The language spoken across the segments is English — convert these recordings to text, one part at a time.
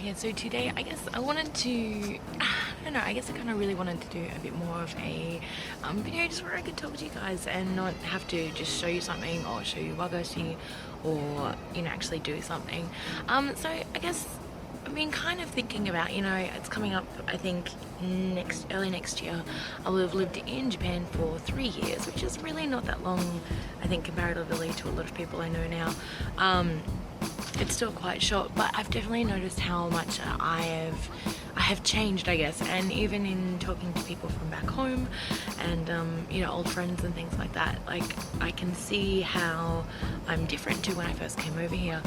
Yeah, so today I guess I wanted to, I don't know, I guess I kind of really wanted to do a bit more of a video just where I could talk to you guys and not have to just show you something or show you what I see or, actually do something. So I guess I've been kind of thinking about, it's coming up, I think, early next year. I will have lived in Japan for 3 years, which is really not that long, I think, comparatively to a lot of people I know now. It's still quite short, but I've definitely noticed how much I have changed, I guess, and even in talking to people from back home and old friends and things like that, like I can see how I'm different to when I first came over here.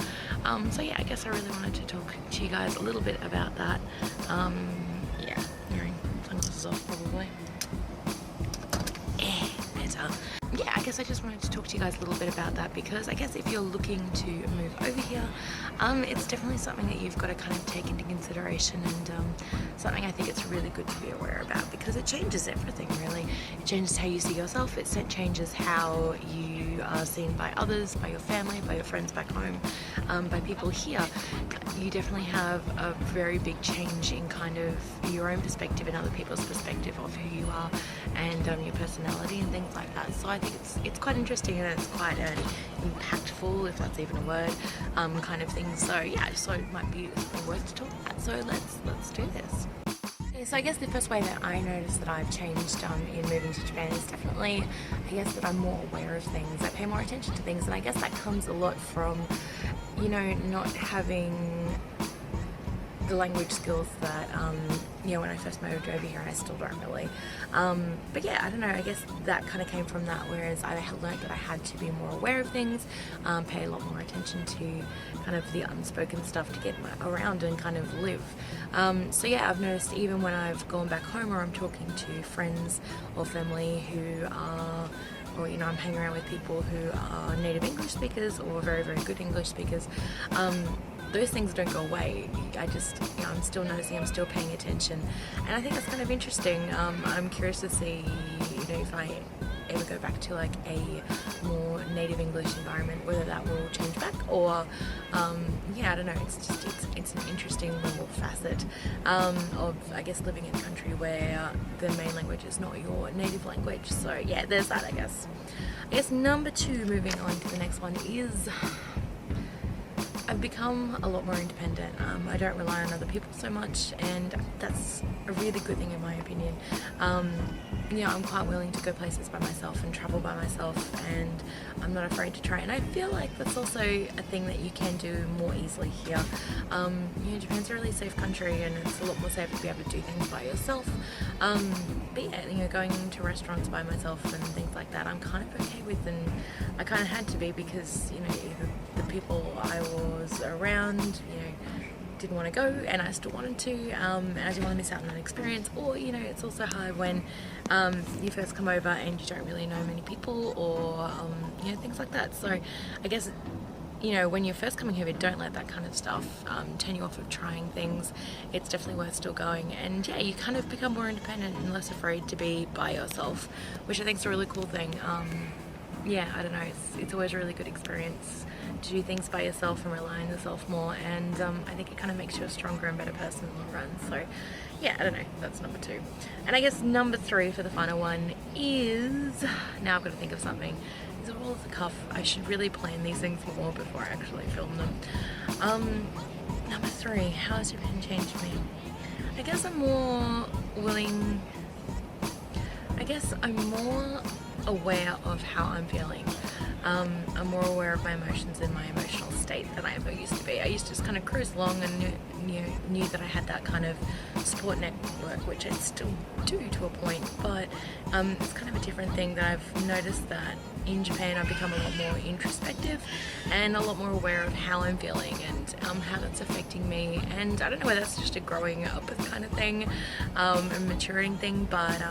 So yeah, I guess I really wanted to talk to you guys a little bit about that. Yeah, hearing sunglasses off probably. Better. Yeah, I guess I just wanted to talk to you guys a little bit about that, because I guess if you're looking to move over here, it's definitely something that you've got to kind of take into consideration, and something I think it's really good to be aware about, because it changes everything really. It changes how you see yourself, it changes how you are seen by others, by your family, by your friends back home, by people here. You definitely have a very big change in kind of your own perspective and other people's perspective of who you are and your personality and things like that. So I think it's quite interesting, and it's quite an impactful, if that's even a word, kind of thing. So yeah, I just thought it might be worth to talk about. So let's do this. Okay, so I guess the first way that I noticed that I've changed in moving to Japan is definitely, I guess, that I'm more aware of things. I pay more attention to things, and I guess that comes a lot from, not having the language skills that when I first moved over here, I still don't really, but yeah, I don't know, I guess that kind of came from that, whereas I had learned that I had to be more aware of things, pay a lot more attention to kind of the unspoken stuff to get around and kind of live. So yeah, I've noticed even when I've gone back home, or I'm talking to friends or family who are, or I'm hanging around with people who are native English speakers or very, very good English speakers, those things don't go away. I just, I'm still noticing, I'm still paying attention, and I think that's kind of interesting. I'm curious to see, if I ever go back to like a more native English environment, whether that will change back, or yeah, I don't know. It's just it's an interesting little facet of, I guess, living in a country where the main language is not your native language. So yeah, there's that. I guess number two, moving on to the next one, is I've become a lot more independent. I don't rely on other people so much, and that's a really good thing in my opinion. I'm quite willing to go places by myself and travel by myself, and I'm not afraid to try. And I feel like that's also a thing that you can do more easily here. Japan's a really safe country, and it's a lot more safe to be able to do things by yourself. But yeah, going to restaurants by myself and things like that, I'm kind of okay with, and I kind of had to be, because either the people I was around, didn't want to go, and I still wanted to, and I didn't want to miss out on an experience. Or it's also hard when you first come over and you don't really know many people, or things like that. So I guess when you're first coming over, don't let that kind of stuff turn you off of trying things. It's definitely worth still going, and yeah, you kind of become more independent and less afraid to be by yourself, which I think is a really cool thing. Yeah, I don't know, it's always a really good experience to do things by yourself and rely on yourself more, and I think it kind of makes you a stronger and better person in the long run. So yeah, I don't know, that's number two. And I guess number three for the final one is, now I've got to think of something. These are all off the cuff. I should really plan these things more before I actually film them. Number three, how has Japan changed me? I guess I'm more aware of how I'm feeling. I'm more aware of my emotions and my emotional state than I ever used to be. I used to just kind of cruise along and knew that I had that kind of support network, which I still do to a point, but it's kind of a different thing that I've noticed that in Japan I've become a lot more introspective and a lot more aware of how I'm feeling and how that's affecting me. And I don't know whether that's just a growing up kind of thing, a maturing thing, but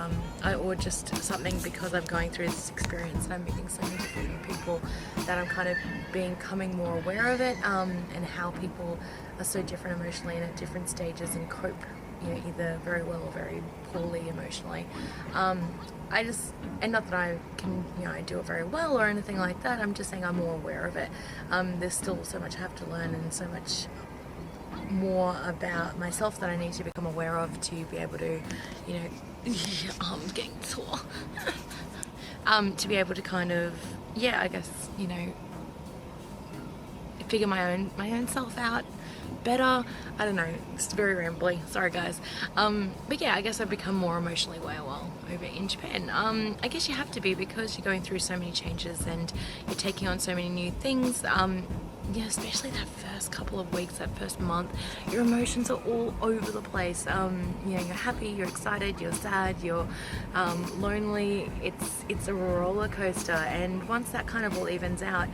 or just something because I'm going through this experience and I'm meeting so many different people that I'm kind of becoming more aware of it, and how people are so different emotionally and at different stages and cope either very well or very poorly emotionally. And not that I can, I do it very well or anything like that, I'm just saying I'm more aware of it. There's still so much I have to learn and so much more about myself that I need to become aware of to be able to, you know, I'm getting sore. To be able to kind of, yeah, I guess, you know, figure my own self out better. I don't know, it's very rambly, sorry guys. But yeah, I guess I've become more emotionally aware while over in Japan. I guess you have to be, because you're going through so many changes and you're taking on so many new things. Yeah, especially that first couple of weeks, that first month, your emotions are all over the place. You know, you're happy, you're excited, you're sad, you're lonely. It's a roller coaster, and once that kind of all evens out,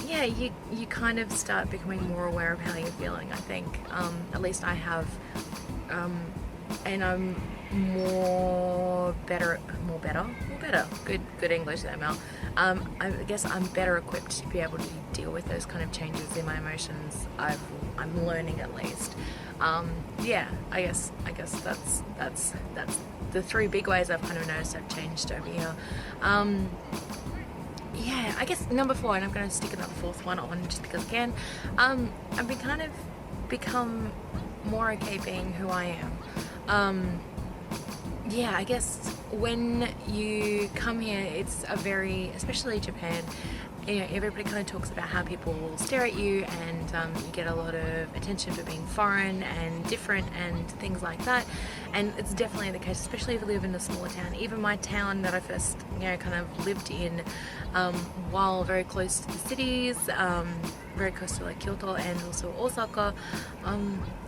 yeah, you kind of start becoming more aware of how you're feeling, I think. At least I have. And I'm better. Good English there, Mel. I guess I'm better equipped to be able to deal with those kind of changes in my emotions. I'm learning, at least. Yeah, I guess that's the three big ways I've kind of noticed I've changed over here. Yeah, I guess number 4, and I'm going to stick another 4th one on just because I can. I've been kind of become more okay being who I am. Yeah, I guess when you come here, it's a very, especially Japan, you know, everybody kind of talks about how people will stare at you, and you get a lot of attention for being foreign and different and things like that. And it's definitely the case, especially if you live in a smaller town. Even my town that I first, you know, kind of lived in, while very close to the cities, very close to like Kyoto and also Osaka,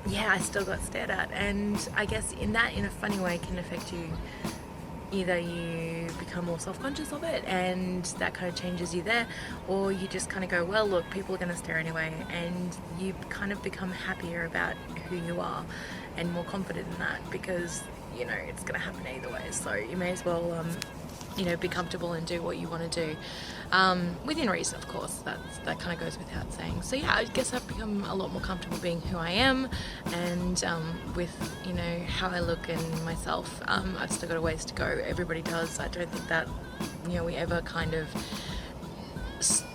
yeah, I still got stared at. And I guess in a funny way, can affect you. Either you become more self-conscious of it and that kind of changes you there, or you just kind of go, well, look, people are going to stare anyway, and you kind of become happier about who you are and more confident in that, because, you know, it's going to happen either way. So you may as well, you know, be comfortable and do what you want to do, within reason, of course. That kind of goes without saying. So yeah, I guess I've become a lot more comfortable being who I am, and with, you know, how I look and myself. I've still got a ways to go. Everybody does. I don't think that, you know, we ever kind of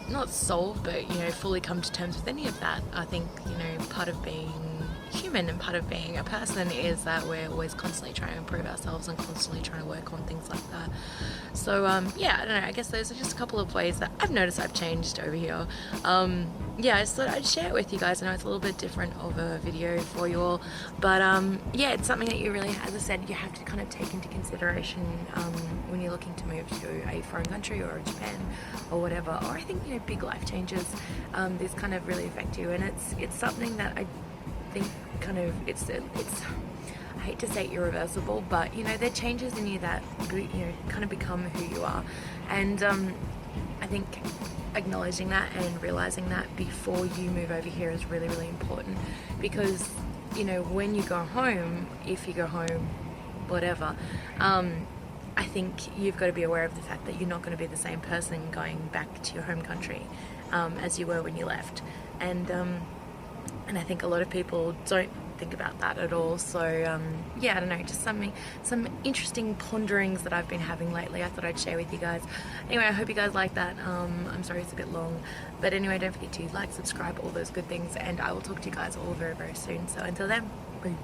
not solve, but, you know, fully come to terms with any of that. I think, you know, part of being human and part of being a person is that we're always constantly trying to improve ourselves and constantly trying to work on things like that. So yeah, I don't know, I guess those are just a couple of ways that I've noticed I've changed over here. Yeah, I just thought I'd share it with you guys. I know it's a little bit different of a video for you all, but yeah, it's something that you really, as I said, you have to kind of take into consideration when you're looking to move to a foreign country or Japan or whatever. Or I think, you know, big life changes, this kind of really affect you, and it's something that I think kind of, it's I hate to say irreversible, but, you know, there are changes in you that, you know, kind of become who you are. And I think acknowledging that and realizing that before you move over here is really, really important, because, you know, when you go home, if you go home, whatever, I think you've got to be aware of the fact that you're not going to be the same person going back to your home country as you were when you left. And I think a lot of people don't think about that at all. So yeah, I don't know, just some interesting ponderings that I've been having lately I thought I'd share with you guys. Anyway, I hope you guys like that. I'm sorry it's a bit long, but anyway, don't forget to like, subscribe, all those good things, and I will talk to you guys all very, very soon. So until then, bye.